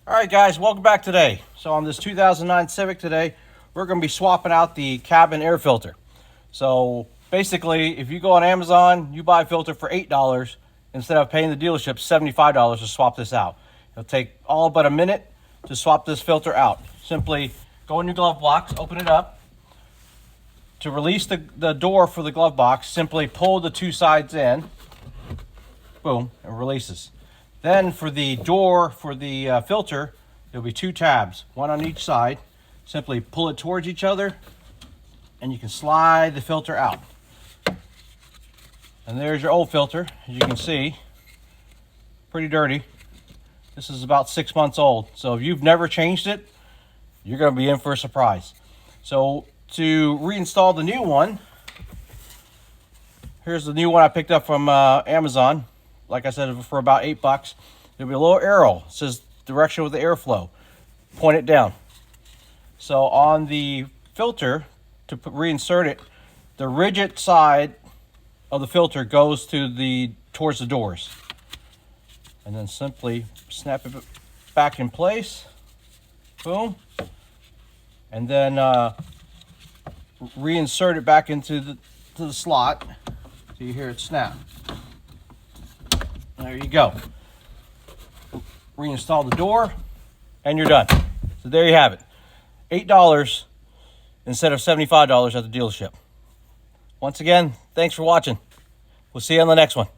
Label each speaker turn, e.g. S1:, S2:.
S1: All right, guys, welcome back today. So on this 2009 Civic today, we're going to be swapping out the cabin air filter. So basically, if you go on Amazon, you buy a filter for $8 instead of paying the dealership $75 to swap this out. It'll take all but a minute to swap this filter out. Simply go in your glove box, open it up. To release the door for the glove box, simply pull the two sides in. Boom, it releases. Then for the door for the filter, there'll be two tabs, one on each side. Simply pull it towards each other and you can slide the filter out. And there's your old filter, as you can see, pretty dirty. This is about 6 months old. So if you've never changed it, you're gonna be in for a surprise. So to reinstall the new one, here's the new one I picked up from Amazon. Like I said, for about $8. There'll be a little arrow. It says direction with the airflow. Point it down. So on the filter, to reinsert it, the rigid side of the filter goes to towards the doors. And then simply snap it back in place. Boom. And then reinsert it back into the slot. So you hear it snap. There you go. Reinstall the door and you're done. So there you have it. $8 instead of $75 at the dealership. Once again, thanks for watching. We'll see you on the next one.